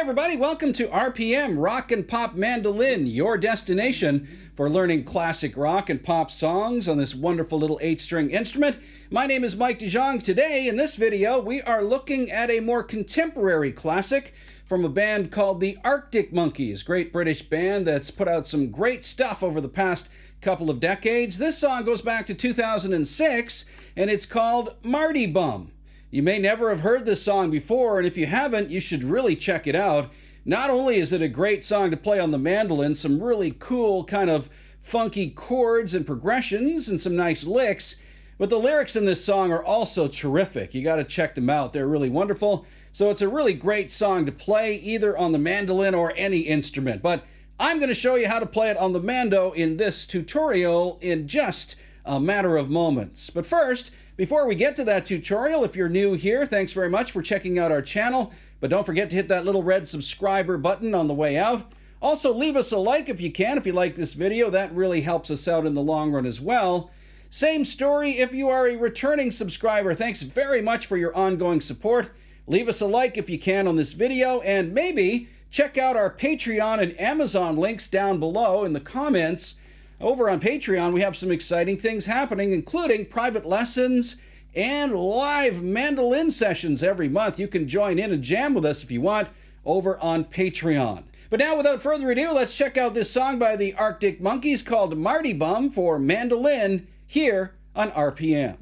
everybody, welcome to RPM, Rock and Pop Mandolin, your destination for learning classic rock and pop songs on this wonderful little 8-string instrument. My name is Mike DeJong. Today, in this video, we are looking at a more contemporary classic from a band called the Arctic Monkeys, great British band that's put out some great stuff over the past couple of decades. This song goes back to 2006, and it's called Mardy Bum. You may never have heard this song before, and if you haven't, you should really check it out. Not only is it a great song to play on the mandolin, some really cool kind of funky chords and progressions and some nice licks, but the lyrics in this song are also terrific. You got to check them out. They're really wonderful. So it's a really great song to play either on the mandolin or any instrument. But I'm going to show you how to play it on the mando in this tutorial in just a matter of moments. But first, before we get to that tutorial, if you're new here, thanks very much for checking out our channel. But don't forget to hit that little red subscriber button on the way out. Also, leave us a like if you can, if you like this video. That really helps us out in the long run as well. Same story if you are a returning subscriber. Thanks very much for your ongoing support. Leave us a like if you can on this video, and maybe check out our Patreon and Amazon links down below in the comments. Over on Patreon, we have some exciting things happening, including private lessons and live mandolin sessions every month. You can join in and jam with us if you want over on Patreon. But now, without further ado, let's check out this song by the Arctic Monkeys called Mardy Bum for mandolin here on RPM.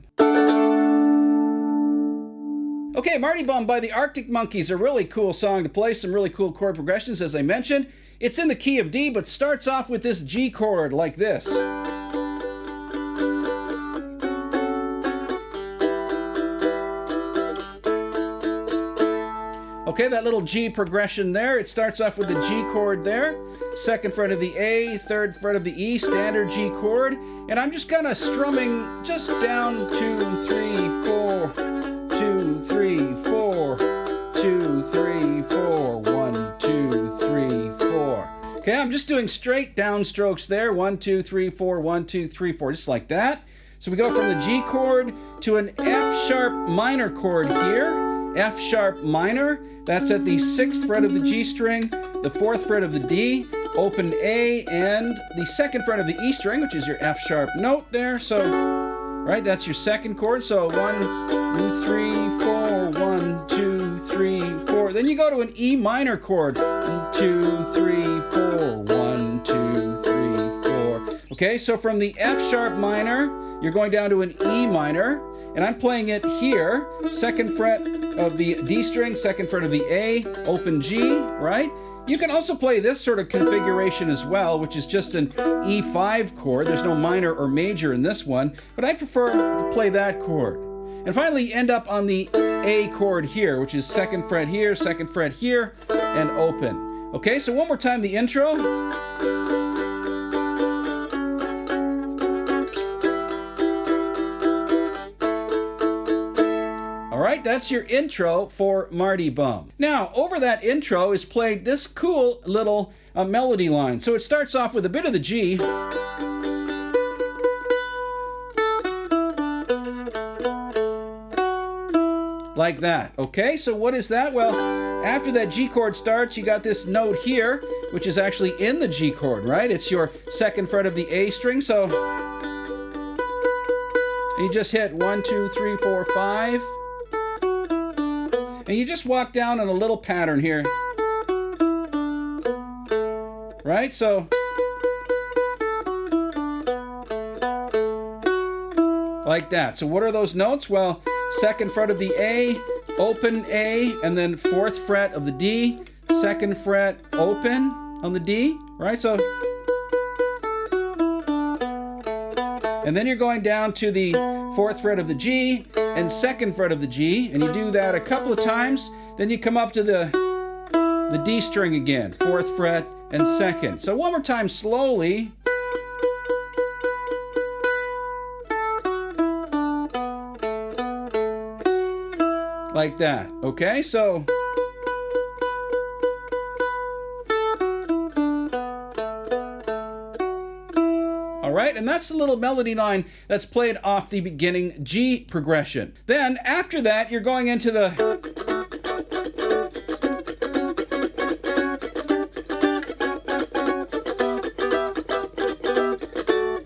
Okay, Mardy Bum by the Arctic Monkeys, a really cool song to play, some really cool chord progressions as I mentioned. It's in the key of D, but starts off with this G chord like this. Okay, that little G progression there, it starts off with the G chord there, second fret of the A, third fret of the E, standard G chord, and I'm just kind of strumming just down 2, 3, 4, 2, 3, 4, 2, 3, 4, 1, 2, 3, 4. Okay, I'm just doing straight downstrokes there, 1, 2, 3, 4, 1, 2, 3, 4, just like that. So we go from the G chord to an F sharp minor chord here. F sharp minor, that's at the 6th fret of the G string, the 4th fret of the D, open A, and the 2nd fret of the E string, which is your F sharp note there. So, right, that's your second chord. So 1, 3, 4, 1, 2, 3, 4. Then you go to an E minor chord. 2, 3, 4, 1, 2, 3, 4. Okay, so from the F sharp minor, you're going down to an E minor. And I'm playing it here, 2nd fret of the D string, 2nd fret of the A, open G, right? You can also play this sort of configuration as well, which is just an E5 chord. There's no minor or major in this one, but I prefer to play that chord. And finally, you end up on the A chord here, which is 2nd fret here, 2nd fret here, and open. Okay, so one more time, the intro. Alright, that's your intro for Mardy Bum. Now, over that intro is played this cool little melody line. So it starts off with a bit of the G. Like that. Okay, so what is that? Well, after that G chord starts, you got this note here, which is actually in the G chord, right? It's your 2nd fret of the A string, so you just hit 1, 2, 3, 4, 5. And you just walk down in a little pattern here. Right? So, like that. So what are those notes? Well, 2nd fret of the A, open A, and then 4th fret of the D, 2nd fret, open on the D, right? So, and then you're going down to the 4th fret of the G and 2nd fret of the G, and you do that a couple of times. Then you come up to the D string again, 4th fret and 2nd. So one more time slowly. Like that, okay? So all right, and that's the little melody line that's played off the beginning G progression. Then after that, you're going into the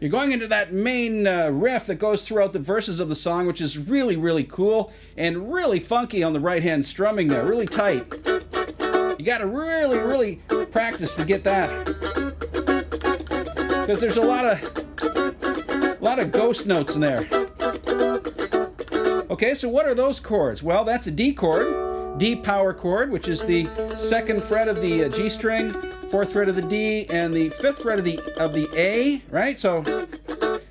you're going into that main riff that goes throughout the verses of the song, which is really, really cool and really funky on the right-hand strumming there, really tight. You got to really, really practice to get that, because there's a lot of ghost notes in there. Okay, so what are those chords? Well, that's a D chord, D power chord, which is the 2nd fret of the G string, 4th fret of the D, and the 5th fret of the A, right? So,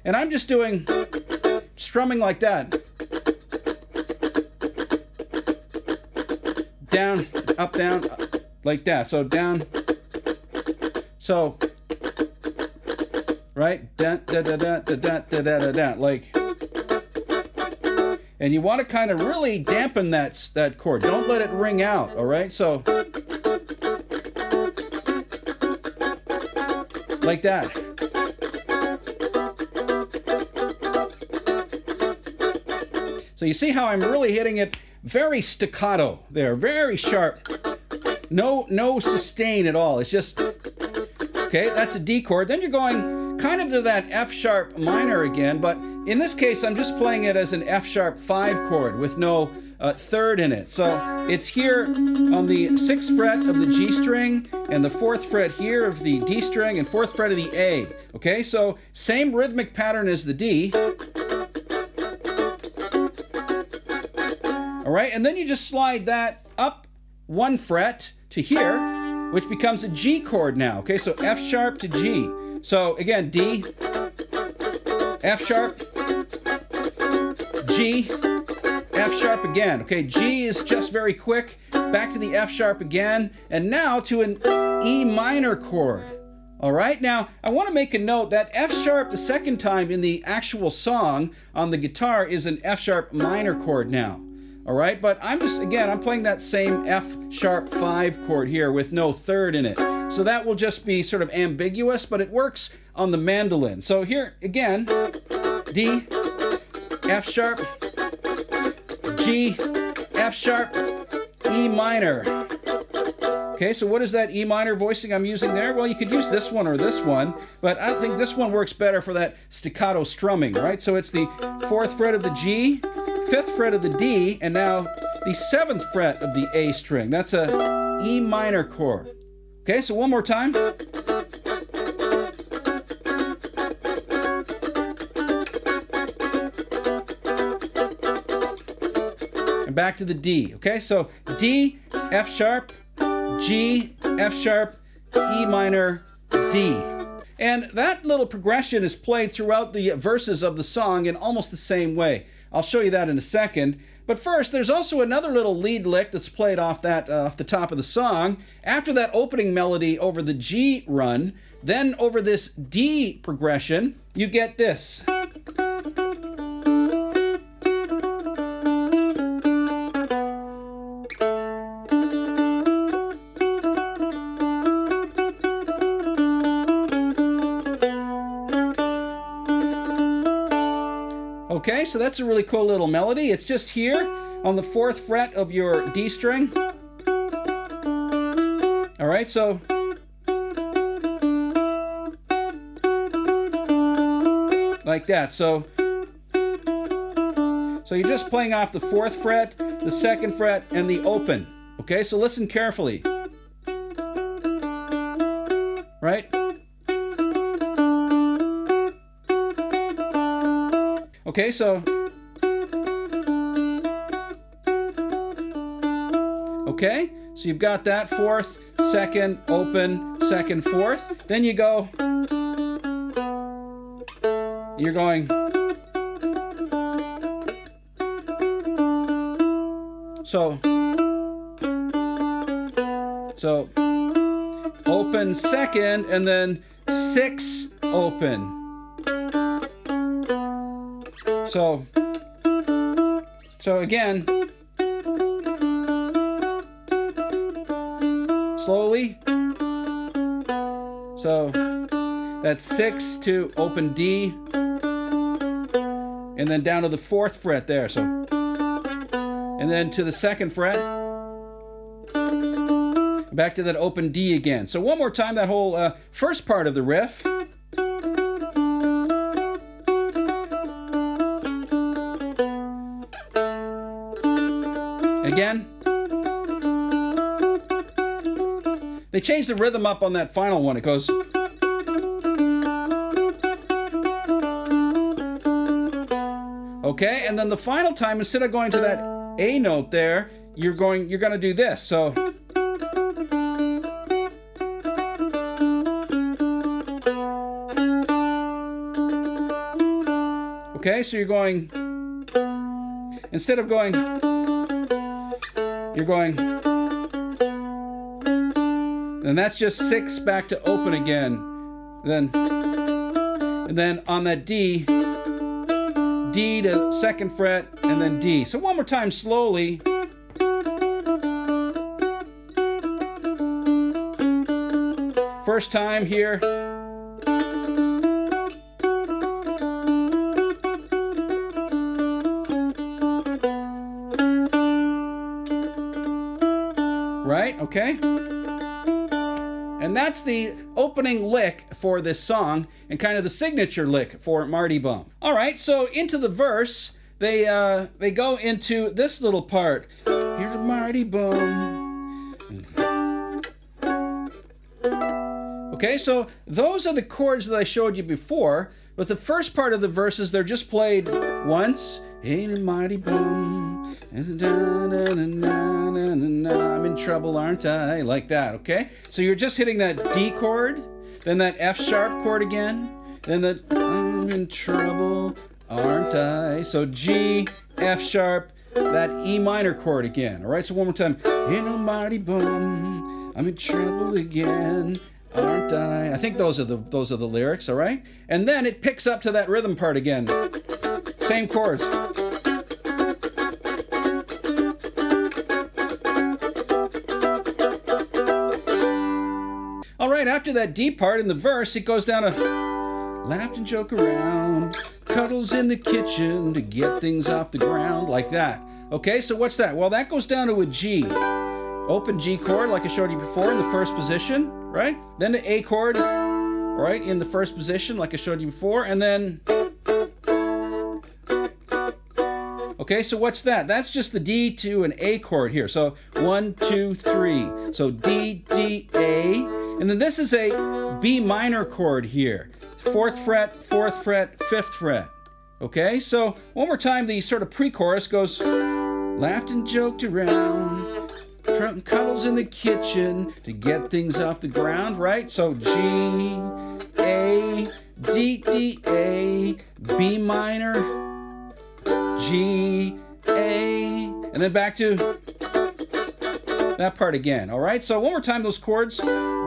and I'm just doing strumming like that. Down, up, like that. So down, so, right? Da da da da da da da da da, like. And you want to kind of really dampen that chord. Don't let it ring out, all right? So, like that. So you see how I'm really hitting it very staccato there, very sharp. No sustain at all. It's just, okay, that's a D chord. Then you're going kind of to that F sharp minor again, but in this case, I'm just playing it as an F sharp 5 chord with no third in it. So it's here on the 6th fret of the G string and the 4th fret here of the D string and 4th fret of the A. Okay, so same rhythmic pattern as the D. All right, and then you just slide that up 1 fret to here, which becomes a G chord now. Okay, so F sharp to G. So again, D, F sharp, G, F sharp again. Okay, G is just very quick. Back to the F sharp again, and now to an E minor chord. All right, now I want to make a note that F sharp the second time in the actual song on the guitar is an F sharp minor chord now. All right, but I'm playing that same F sharp 5 chord here with no third in it. So that will just be sort of ambiguous, but it works on the mandolin. So here again, D, F sharp, G, F sharp, E minor. Okay, so what is that E minor voicing I'm using there? Well, you could use this one or this one, but I think this one works better for that staccato strumming, right? So it's the 4th fret of the G, 5th fret of the D, and now the 7th fret of the A string. That's a E minor chord. Okay, so one more time. And back to the D. Okay, so D, F sharp, G, F sharp, E minor, D. And that little progression is played throughout the verses of the song in almost the same way. I'll show you that in a second. But first, there's also another little lead lick that's played off the top of the song. After that opening melody over the G run, then over this D progression, you get this. Okay, so that's a really cool little melody. It's just here on the 4th fret of your D string. All right, so like that. So you're just playing off the 4th fret, the 2nd fret, and the open. Okay, so listen carefully. Right? Okay, so, okay, so you've got that 4th, 2nd, open, 2nd, 4th. Then you go, you're going, so open 2nd, and then 6 open. So again, slowly. So that's 6 to open D, and then down to the 4th fret there. So, and then to the 2nd fret, back to that open D again. So one more time, that whole first part of the riff. Again. They changed the rhythm up on that final one. It goes... Okay, and then the final time, instead of going to that A note there, you're gonna do this. So... Okay, so you're going... Instead of going... You're going... And that's just 6 back to open again. And then on that D to 2nd fret, and then D. So one more time slowly. First time here. Right, okay? And that's the opening lick for this song, and kind of the signature lick for Mardy Bum. All right, so into the verse, they go into this little part. Here's a Mardy Bum. Okay, so those are the chords that I showed you before, but the first part of the verses, they're just played once. Hey, Mardy Bum, I'm in trouble, aren't I? Like that, okay? So you're just hitting that D chord, then that F sharp chord again, then the I'm in trouble, aren't I? So G, F sharp, that E minor chord again. All right, so one more time. Hey, Mardy Bum, I'm in trouble again, aren't I? I think those are the lyrics, all right? And then it picks up to that rhythm part again. Same chords. All right, after that D part in the verse, it goes down to laughed and joke around, cuddles in the kitchen to get things off the ground, like that. Okay, so what's that? Well, that goes down to a G. Open G chord, like I showed you before, in the first position, right? Then the A chord, right, in the first position, like I showed you before, and then... Okay, so what's that? That's just the D to an A chord here. So 1, 2, 3. So D, D, A. And then this is a B minor chord here. 4th fret, 4th fret, 5th fret. Okay, so one more time, the sort of pre-chorus goes, laughed and joked around, cuddles in the kitchen to get things off the ground, right? So G, A, D, D, A, B minor, G, A, and then back to that part again, all right? So one more time, those chords.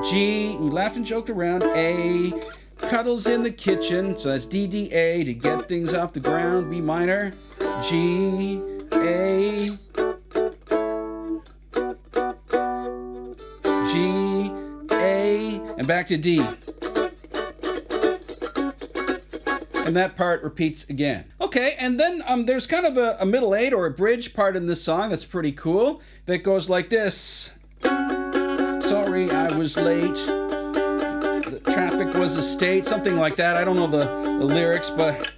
G, we laughed and joked around. A, cuddles in the kitchen. So that's D, D, A to get things off the ground. B minor. G, A, G, A, and back to D. And that part repeats again. Okay, and then there's kind of a middle 8 or a bridge part in this song that's pretty cool that goes like this. Sorry I was late. The traffic was a state, something like that. I don't know the lyrics, but...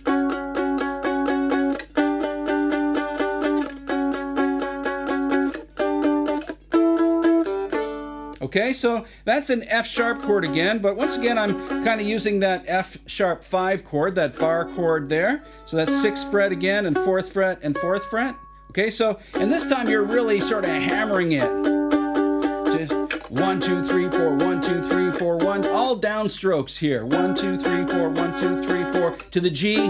Okay, so that's an F sharp chord again, but once again, I'm kind of using that F sharp 5 chord, that bar chord there. So that's 6th fret again, and 4th fret, and 4th fret. Okay, so, and this time you're really sort of hammering it. Just 1, 2, 3, 4, 1, 2, 3, 4, 1, all downstrokes here. 1, 2, 3, 4, 1, 2, 3, 4, to the G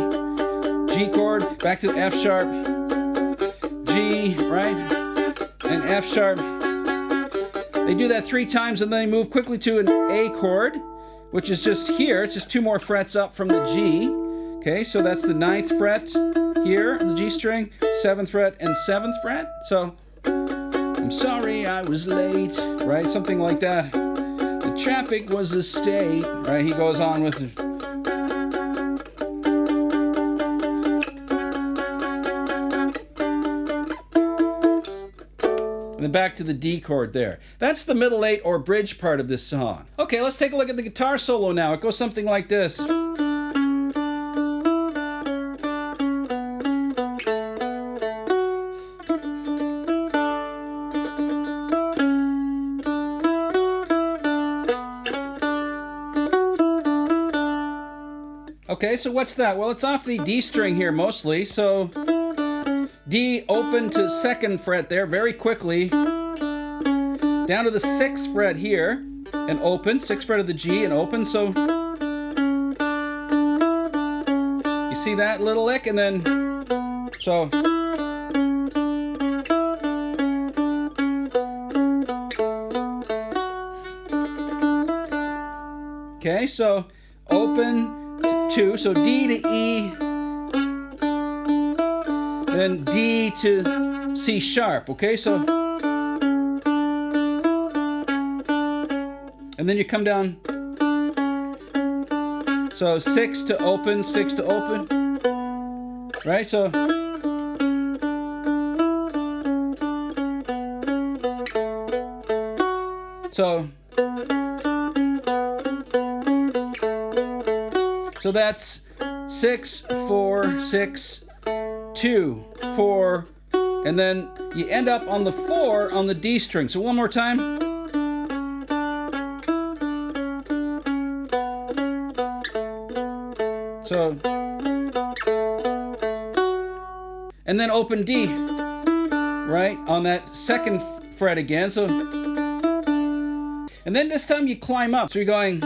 chord, back to the F sharp, G, right, and F sharp. They do that 3 times and then they move quickly to an A chord, which is just here. It's just 2 more frets up from the G. Okay, so that's the 9th fret here on the G string, 7th fret and 7th fret. So, I'm sorry I was late, right? Something like that. The traffic was a state, right? He goes on with it. And then back to the D chord there. That's the middle 8 or bridge part of this song. Okay, let's take a look at the guitar solo now. It goes something like this. Okay, so what's that? Well, it's off the D string here mostly. So D, open to 2nd fret there very quickly. Down to the 6th fret here and open. 6th fret of the G and open. So you see that little lick? And then, so. Okay, so open to 2, so D to E, then D to C sharp, okay, so, and then you come down, so 6 to open, 6 to open, right, so, so that's 6, 4, 6, 2, 4, and then you end up on the 4 on the D string. So one more time. So, and then open D, right, on that 2nd fret again. So, and then this time you climb up. So you're going.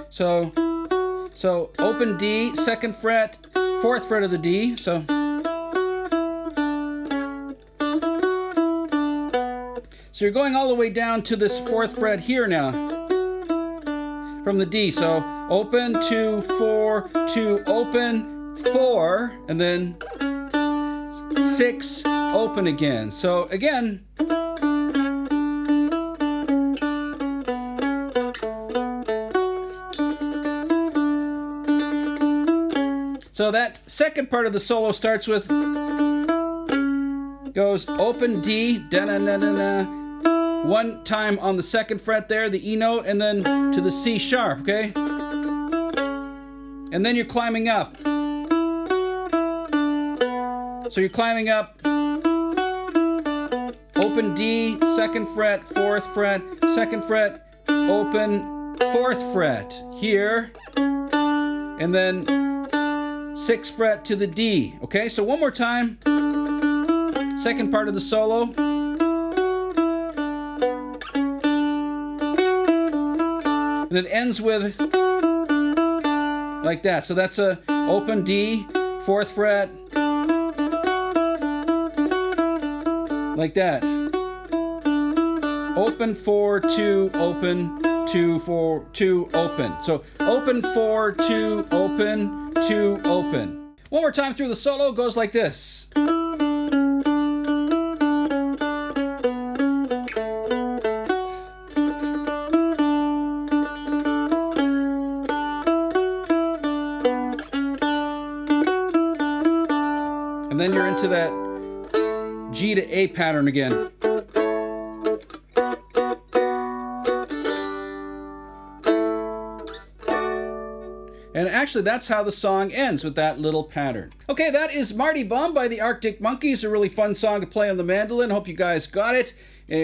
So open D, 2nd fret, 4th fret of the D, so you're going all the way down to this 4th fret here now from the D. So open, 2, 4, 2, open, 4, and then 6, open again. So again, so that 2nd part of the solo starts with, goes open D, da-na-na-na-na, 1 time on the 2nd fret there, the E note, and then to the C sharp, okay? And then you're climbing up. So you're climbing up, open D, 2nd fret, 4th fret, 2nd fret, open, 4th fret, here, and then 6th fret to the D, okay? So one more time, 2nd part of the solo. And it ends with, like that. So that's a open D, 4th fret, like that. Open, 4, 2, open, 2, 4, 2, open. So open, 4, 2, open, 2, open. One more time through the solo, goes like this. And then you're into that G to A pattern again. And actually, that's how the song ends, with that little pattern. Okay, that is Mardy Bum by the Arctic Monkeys. A really fun song to play on the mandolin. Hope you guys got it.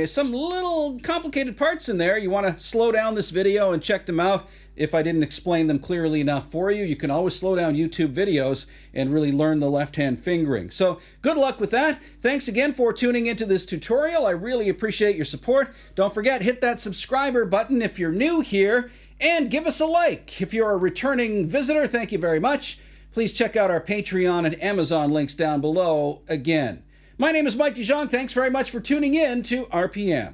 Some little complicated parts in there. You want to slow down this video and check them out. If I didn't explain them clearly enough for you, you can always slow down YouTube videos and really learn the left-hand fingering. So good luck with that. Thanks again for tuning into this tutorial. I really appreciate your support. Don't forget, hit that subscriber button if you're new here, and give us a like. If you're a returning visitor, thank you very much. Please check out our Patreon and Amazon links down below again. My name is Mike DeJong. Thanks very much for tuning in to RPM.